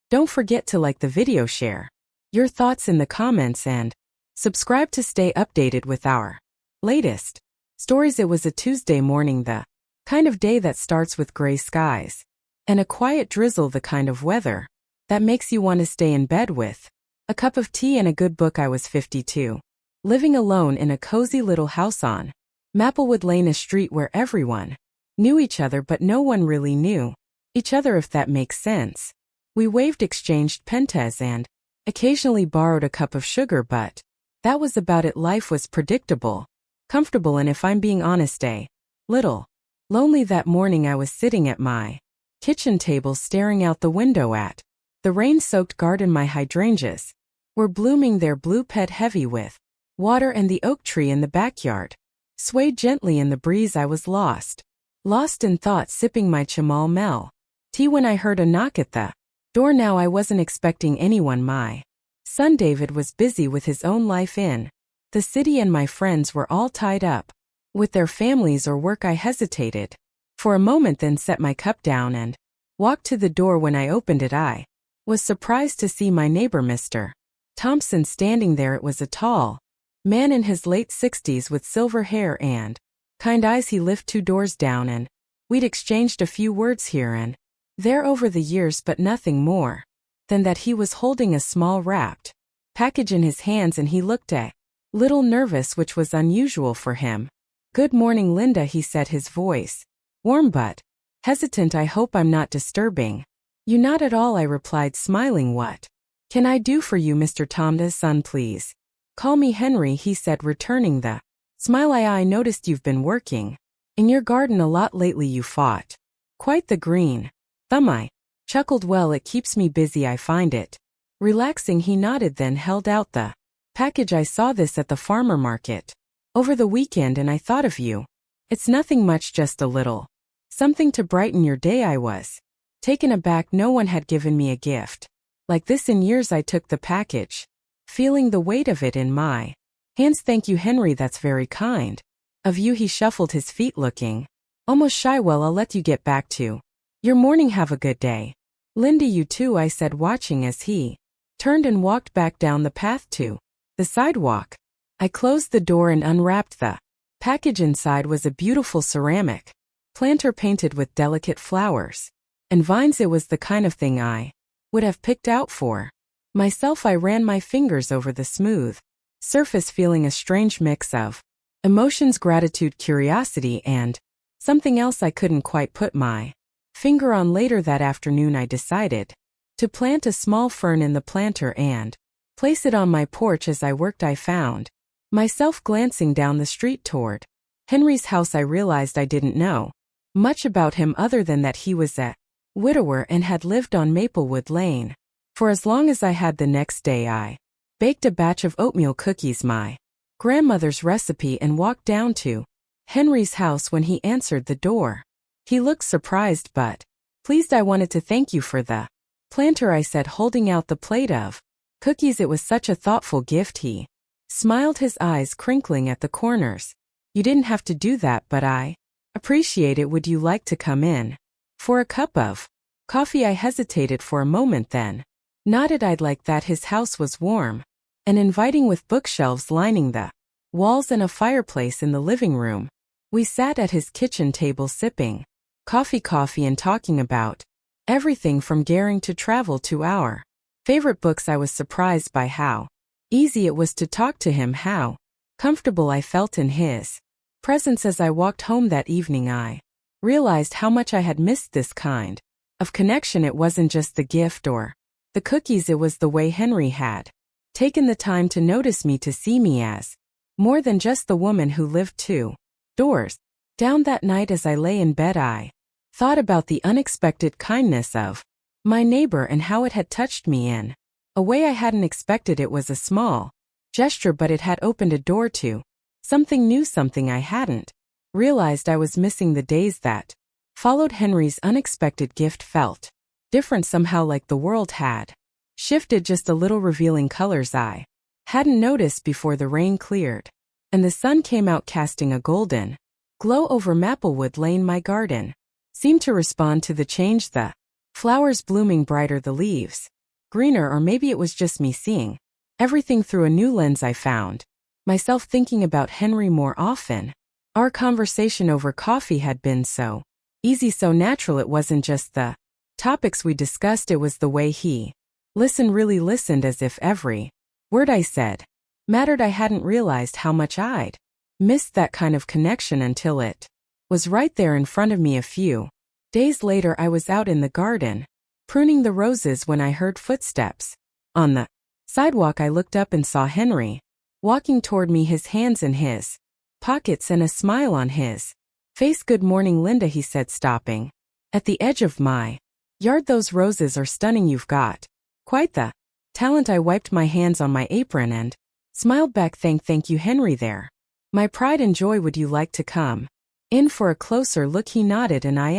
Don't forget to like the video, share your thoughts in the comments, and subscribe to stay updated with our latest stories. It was a Tuesday morning, the kind of day that starts with gray skies and a quiet drizzle, the kind of weather that makes you want to stay in bed with a cup of tea and a good book. I was 52, living alone in a cozy little house on Maplewood Lane, a street where everyone knew each other but no one really knew each other, if that makes sense. We waved, exchanged pentas, and occasionally borrowed a cup of sugar, but that was about it. Life was predictable, comfortable, and if I'm being honest, a little lonely. That morning I was sitting at my kitchen table staring out the window at the rain-soaked garden. My hydrangeas were blooming, their blue pet heavy with water, and the oak tree in the backyard swayed gently in the breeze. I was lost in thought, sipping my chamomile tea when I heard a knock at the door. Now I wasn't expecting anyone. My son David was busy with his own life in the city, and my friends were all tied up with their families or work. I hesitated for a moment, then set my cup down and walked to the door. When I opened it, I was surprised to see my neighbor, Mr. Thompson, standing there. It was a tall man in his late 60s with silver hair and kind eyes. He lived 2 doors down, and we'd exchanged a few words here and there over the years, but nothing more than that. He was holding a small wrapped package in his hands, and he looked a little nervous, which was unusual for him. "Good morning, Linda," he said, his voice warm but hesitant. "I hope I'm not disturbing you." "Not at all," I replied, smiling. "What can I do for you, Mr. Thompson? Please call me Henry," he said, returning the smile. I noticed you've been working in your garden a lot lately. You fought quite the green thumb. I chuckled. "Well, it keeps me busy. I find it relaxing." He nodded, then held out the package. "I saw this at the farmer market over the weekend, and I thought of you. It's nothing much, just a little something to brighten your day." I was taken aback. No one had given me a gift like this in years. I took the package, feeling the weight of it in my hands. "Thank you, Henry. That's very kind of you." He shuffled his feet, looking almost shy. "Well, I'll let you get back to your morning. Have a good day." "Linda, you too," I said, watching as he turned and walked back down the path to the sidewalk. I closed the door and unwrapped the package. Inside was a beautiful ceramic planter painted with delicate flowers and vines. It was the kind of thing I would have picked out for myself. I ran my fingers over the smooth surface, feeling a strange mix of emotions: gratitude, curiosity, and something else I couldn't quite put my finger on. Later that afternoon, I decided to plant a small fern in the planter and place it on my porch. As I worked, I found myself glancing down the street toward Henry's house. I realized I didn't know much about him other than that he was a widower and had lived on Maplewood Lane for as long as I had. The next day, I baked a batch of oatmeal cookies, my grandmother's recipe, and walked down to Henry's house. When he answered the door, he looked surprised but pleased. "I wanted to thank you for the planter," I said, holding out the plate of cookies. "It was such a thoughtful gift." He smiled, his eyes crinkling at the corners. "You didn't have to do that, but I appreciate it. Would you like to come in for a cup of coffee?" I hesitated for a moment, then nodded. I'd like that. His house was warm and inviting, with bookshelves lining the walls and a fireplace in the living room. We sat at his kitchen table, sipping coffee and talking about everything from Garing to travel to our favorite books. I was surprised by how easy it was to talk to him, how comfortable I felt in his presence. As I walked home that evening, I realized how much I had missed this kind of connection. It wasn't just the gift or the cookies, it was the way Henry had taken the time to notice me, to see me as more than just the woman who lived 2 doors down. That night, as I lay in bed, I thought about the unexpected kindness of my neighbor and how it had touched me in a way I hadn't expected. It was a small gesture, but it had opened a door to something new, something I hadn't realized I was missing. The days that followed Henry's unexpected gift felt different somehow, like the world had shifted just a little, revealing colors I hadn't noticed before. The rain cleared, and the sun came out, casting a golden glow over Maplewood Lane. My garden seemed to respond to the change, the flowers blooming brighter, the leaves greener, or maybe it was just me seeing everything through a new lens. I found myself thinking about Henry more often. Our conversation over coffee had been so easy, so natural. It wasn't just the topics we discussed, it was the way he really listened, as if every word I said mattered. I hadn't realized how much I'd missed that kind of connection until it was right there in front of me. A few days later, I was out in the garden, pruning the roses, when I heard footsteps on the sidewalk. I looked up and saw Henry walking toward me, his hands in his pockets and a smile on his face. "Good morning, Linda," he said, stopping at the edge of my yard. "Those roses are stunning. You've got quite the talent." I wiped my hands on my apron and smiled back. Thank you, Henry. They're my pride and joy. Would you like to come in for a closer look?" He nodded, and I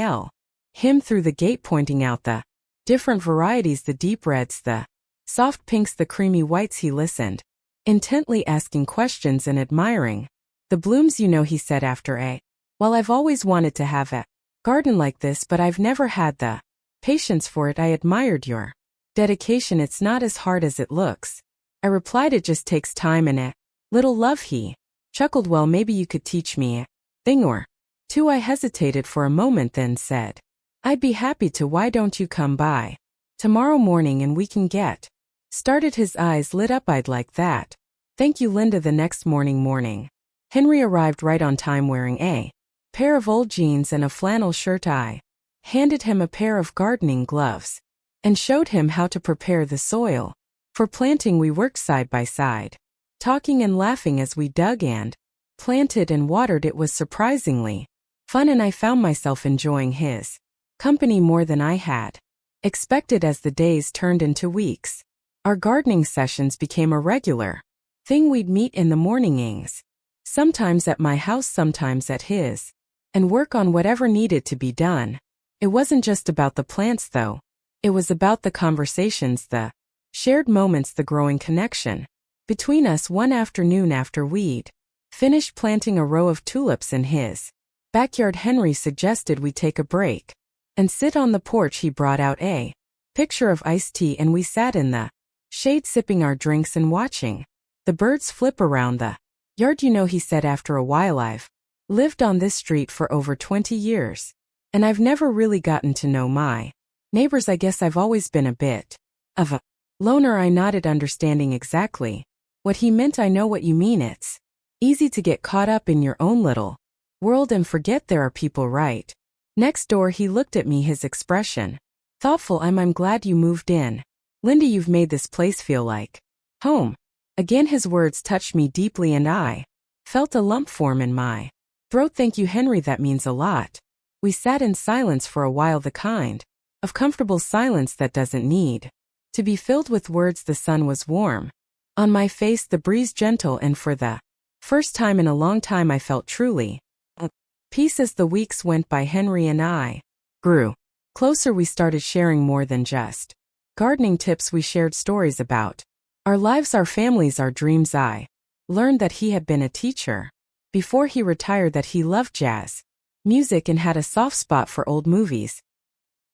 him through the gate, pointing out the different varieties, the deep reds, the soft pinks, the creamy whites. He listened intently, asking questions and admiring the blooms. "You know," he said after a while, "I've always wanted to have a garden like this, but I've never had the patience for it." I admired your dedication. "It's not as hard as it looks," I replied. "It just takes time and a little love." He chuckled. "Well, maybe you could teach me a thing or two." I hesitated for a moment, then said, "I'd be happy to. Why don't you come by tomorrow morning and we can get started?" His eyes lit up. "I'd like that. Thank you, Linda." The next morning, Henry arrived right on time, wearing a pair of old jeans and a flannel shirt. I handed him a pair of gardening gloves and showed him how to prepare the soil for planting. We worked side by side, talking and laughing as we dug and planted and watered. It was surprisingly fun, and I found myself enjoying his company more than I had expected. As the days turned into weeks, our gardening sessions became a regular thing. We'd meet in the mornings, sometimes at my house, sometimes at his, and work on whatever needed to be done. It wasn't just about the plants, though. It was about the conversations, the shared moments, the growing connection between us. One afternoon, after we'd finished planting a row of tulips in his backyard, Henry suggested we take a break and sit on the porch. He brought out a pitcher of iced tea, and we sat in the shade, sipping our drinks and watching the birds flip around the yard. "You know," he said after a while, "I've lived on this street for over 20 years, and I've never really gotten to know my neighbors. I guess I've always been a bit of a loner." I nodded, understanding exactly what he meant. "I know what you mean. It's easy to get caught up in your own little world and forget there are people right next door." He looked at me, his expression thoughtful. I'm glad you moved in, Linda. You've made this place feel like home." Again, his words touched me deeply, and I felt a lump form in my throat. "Thank you, Henry. That means a lot." We sat in silence for a while, the kind of comfortable silence that doesn't need to be filled with words. The sun was warm on my face, the breeze gentle, and for the first time in a long time I felt truly at peace. As the weeks went by, Henry and I grew closer. We started sharing more than just gardening tips. We shared stories about our lives, our families, our dreams. I learned that he had been a teacher before he retired, that he loved jazz music and had a soft spot for old movies.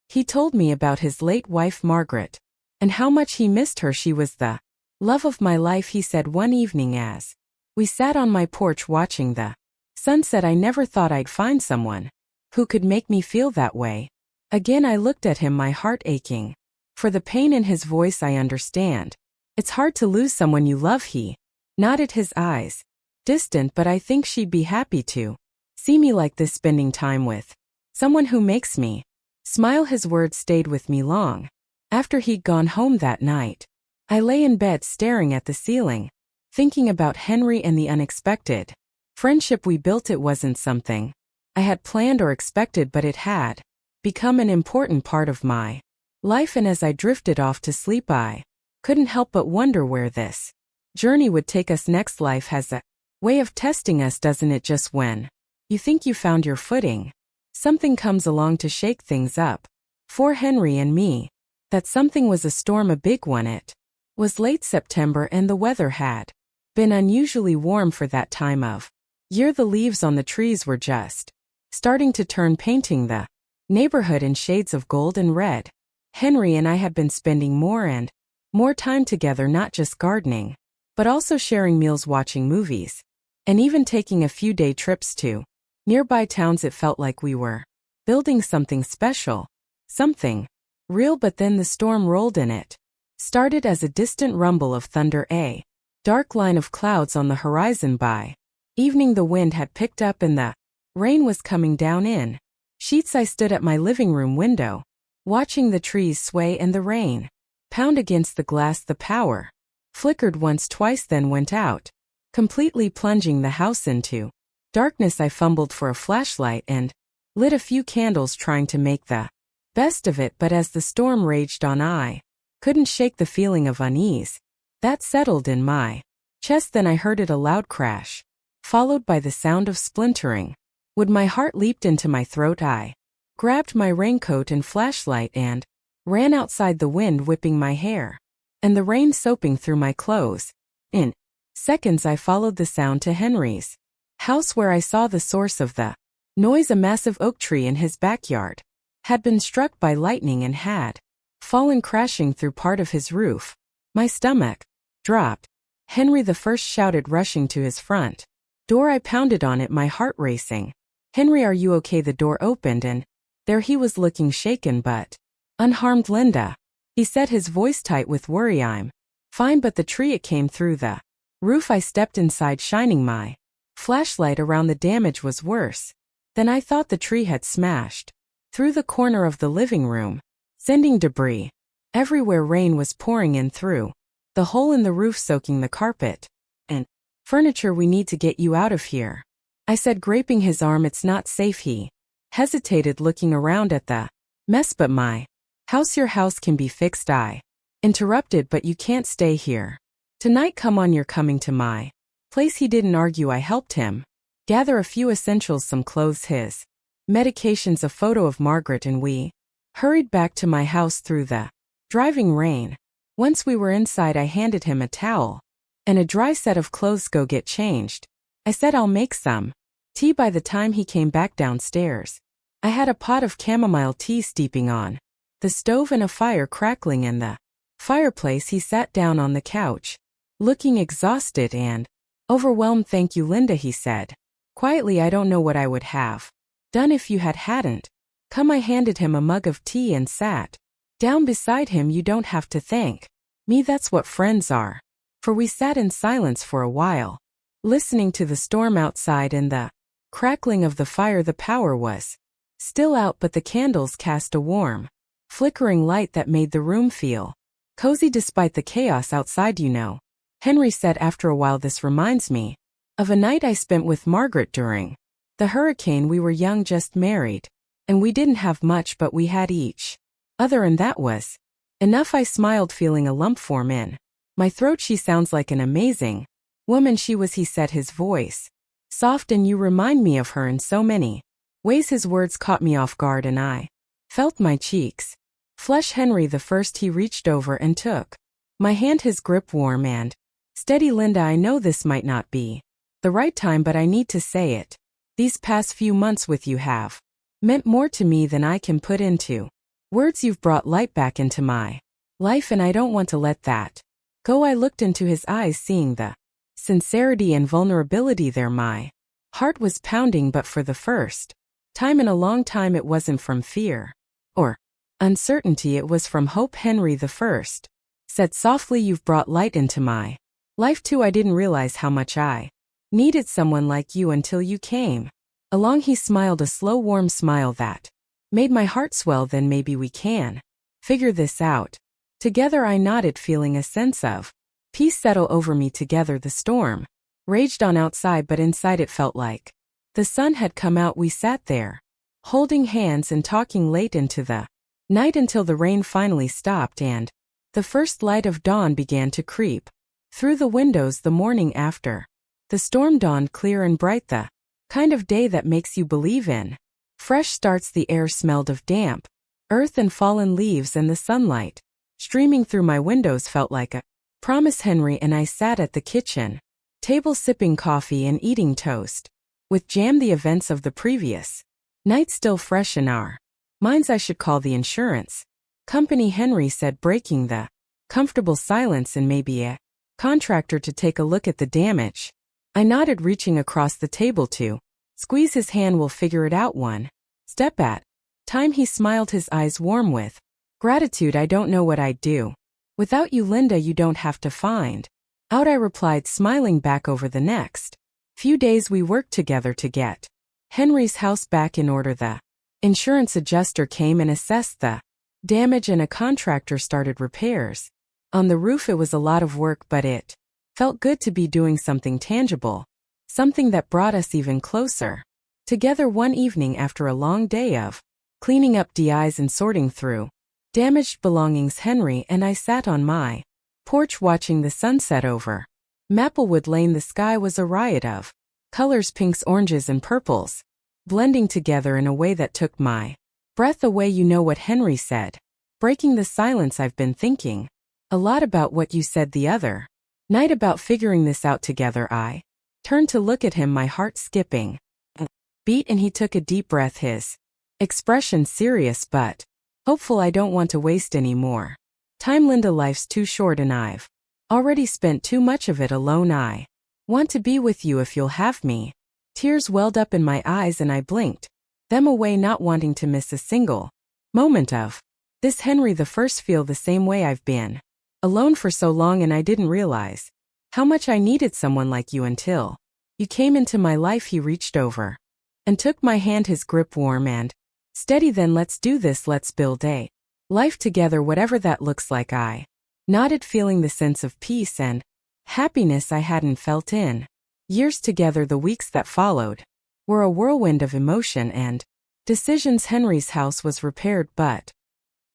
He told me about his late wife, Margaret, and how much he missed her. "She was the love of my life," he said one evening as we sat on my porch watching the sunset. "I never thought I'd find someone who could make me feel that way." Again, I looked at him, my heart aching for the pain in his voice. "I understand. It's hard to lose someone you love." He nodded, his eyes distant. "But I think she'd be happy to see me like this, spending time with someone who makes me smile." His words stayed with me long after he'd gone home that night. I lay in bed staring at the ceiling, thinking about Henry and the unexpected friendship we built. It wasn't something I had planned or expected, but it had become an important part of my life. And as I drifted off to sleep, I couldn't help but wonder where this journey would take us next. Life has a way of testing us, doesn't it? Just when you think you found your footing, something comes along to shake things up. For Henry and me, that something was a storm, a big one. It was late September, and the weather had been unusually warm for that time of year. The leaves on the trees were just starting to turn, painting the neighborhood in shades of gold and red. Henry and I had been spending more and More time together, not just gardening, but also sharing meals, watching movies, and even taking a few day trips to nearby towns. It felt like we were building something special, something real. But then the storm rolled in. It started as a distant rumble of thunder, a dark line of clouds on the horizon. By evening the wind had picked up and the rain was coming down in sheets. I stood at my living room window, watching the trees sway and the rain pound against the glass. The power flickered once, twice, then went out, completely plunging the house into darkness. I fumbled for a flashlight and lit a few candles, trying to make the best of it. But as the storm raged on, I couldn't shake the feeling of unease that settled in my chest. Then I heard it, a loud crash, followed by the sound of splintering wood. My heart leaped into my throat. I grabbed my raincoat and flashlight and ran outside, the wind whipping my hair and the rain soaping through my clothes. In seconds I followed the sound to Henry's house, where I saw the source of the noise. A massive oak tree in his backyard had been struck by lightning and had fallen crashing through part of his roof. My stomach dropped. Henry the First shouted, rushing to his front door. I pounded on it, my heart racing. Henry, are you okay? The door opened and there he was, looking shaken but unharmed. Linda, he said, his voice tight with worry. I'm fine, but the tree, it came through the roof. I stepped inside, shining my flashlight around. The damage was worse than I thought. The tree had smashed through the corner of the living room, sending debris everywhere. Rain was pouring in through the hole in the roof, soaking the carpet and furniture. We need to get you out of here, I said, gripping his arm. It's not safe. He hesitated, looking around at the mess. But my house, your house can be fixed, I interrupted. But you can't stay here tonight. Come on, you're coming to my place. He didn't argue. I helped him gather a few essentials, some clothes, his medications, a photo of Margaret, and we hurried back to my house through the driving rain. Once we were inside, I handed him a towel and a dry set of clothes. Go get changed, I said. I'll make some tea. By the time he came back downstairs, I had a pot of chamomile tea steeping on the stove and a fire crackling in the fireplace. He sat down on the couch, looking exhausted and overwhelmed. Thank you, Linda, he said quietly. I don't know what I would have done if you hadn't come. I handed him a mug of tea and sat down beside him. You don't have to thank me. That's what friends are for. We sat in silence for a while, listening to the storm outside and the crackling of the fire. The power was still out, but the candles cast a warm, flickering light that made the room feel cozy despite the chaos outside. You know, Henry said after a while, this reminds me of a night I spent with Margaret during the hurricane. We were young, just married, and we didn't have much, but we had each other, and that was enough. I smiled, feeling a lump form in my throat. She sounds like an amazing woman she was, he said, his voice soft, and you remind me of her in so many ways. His words caught me off guard, and I felt my cheeks flush. Henry the First, he reached over and took my hand, his grip warm and steady. Linda, I know this might not be the right time, but I need to say it. These past few months with you have meant more to me than I can put into words. You've brought light back into my life, and I don't want to let that go. I looked into his eyes, seeing the sincerity and vulnerability there. My heart was pounding, but for the first time in a long time, it wasn't from fear or uncertainty. It was from hope. Henry the First said softly, you've brought light into my life too. I didn't realize how much I needed someone like you until you came along. He smiled, a slow, warm smile that made my heart swell. Then maybe we can figure this out together. I nodded, feeling a sense of peace settle over me. Together the storm raged on outside, but inside it felt like the sun had come out. We sat there, holding hands and talking late into the night, until the rain finally stopped and the first light of dawn began to creep through the windows. The morning after the storm dawned clear and bright, the kind of day that makes you believe in fresh starts. The air smelled of damp earth and fallen leaves, and the sunlight streaming through my windows felt like a promise. Henry and I sat at the kitchen table, sipping coffee and eating toast with jam, the events of the previous night still fresh in our minds. I should call the insurance company, Henry said, breaking the comfortable silence, and maybe a contractor to take a look at the damage. I nodded, reaching across the table to squeeze his hand. We'll figure it out one step at time. He smiled, his eyes warm with gratitude. I don't know what I'd do without you, Linda. You don't have to find out, I replied, smiling back. Over the next few days we worked together to get Henry's house back in order. The insurance adjuster came and assessed the damage, and a contractor started repairs on the roof. It was a lot of work, but it felt good to be doing something tangible, something that brought us even closer together. One evening, after a long day of cleaning up DIs and sorting through damaged belongings, Henry and I sat on my porch watching the sunset over Maplewood Lane. The sky was a riot of colors, pinks, oranges, and purples, blending together in a way that took my breath away. You know what Henry said, breaking the silence. I've been thinking a lot about what you said the other night about figuring this out together. I turned to look at him, my heart skipping a beat, and he took a deep breath, his expression serious but hopeful. I don't want to waste any more time, Linda. Life's too short and I've already spent too much of it alone. I want to be with you if you'll have me. Tears welled up in my eyes and I blinked them away, not wanting to miss a single moment of this. Henry, the first feel the same way. I've been alone for so long and I didn't realize how much I needed someone like you until you came into my life. He reached over and took my hand, his grip warm and steady. Then let's do this, let's build a life together, whatever that looks like. I nodded, feeling the sense of peace and happiness I hadn't felt in years together. The weeks that followed were a whirlwind of emotion and decisions. Henry's house was repaired, but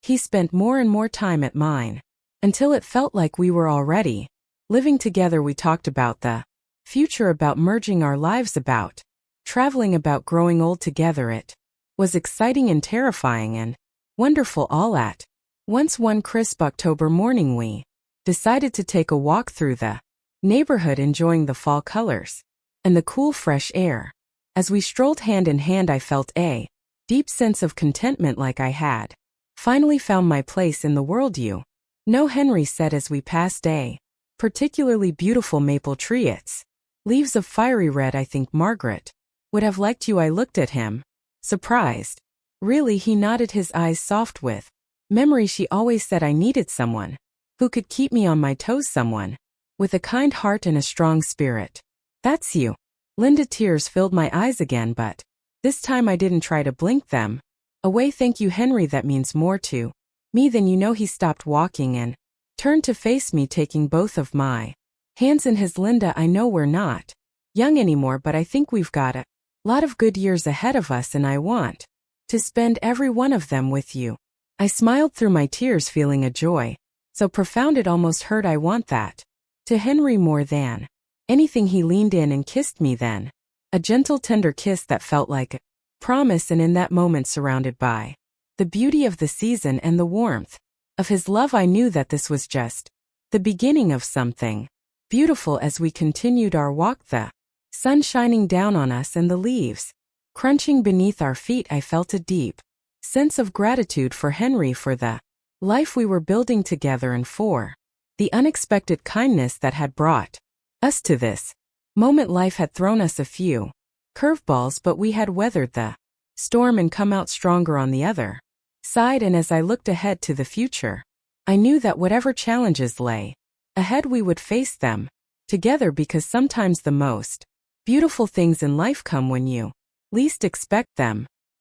he spent more and more time at mine until it felt like we were already living together. We talked about the future, about merging our lives, about traveling, about growing old together. It was exciting and terrifying and wonderful all at once. One crisp October morning we decided to take a walk through the neighborhood, enjoying the fall colors and the cool fresh air. As we strolled hand in hand, I felt a deep sense of contentment, like I had finally found my place in the world. You know, Henry said as we passed a particularly beautiful maple tree, its leaves of fiery red. I think Margaret would have liked you. I looked at him, surprised. Really? He nodded, his eyes soft with memory. She always said I needed someone who could keep me on my toes, someone with a kind heart and a strong spirit. That's you, Linda. Tears filled my eyes again, but this time I didn't try to blink them away. Thank you, Henry, that means more to me than you know. He stopped walking and turned to face me, taking both of my hands in his. Linda, I know we're not young anymore, but I think we've got a lot of good years ahead of us, and I want to spend every one of them with you. I smiled through my tears, feeling a joy so profound it almost hurt. I want that to Henry more than anything. He leaned in and kissed me, then a gentle, tender kiss that felt like a promise, and in that moment, surrounded by the beauty of the season and the warmth of his love, I knew that this was just the beginning of something beautiful. As we continued our walk, the sun shining down on us and the leaves crunching beneath our feet, I felt a deep sense of gratitude for Henry, for the life we were building together, and for the unexpected kindness that had brought us to this moment. Life had thrown us a few curveballs, but we had weathered the storm and come out stronger on the other side. And as I looked ahead to the future, I knew that whatever challenges lay ahead, we would face them together, because sometimes the most beautiful things in life come when you least expect them.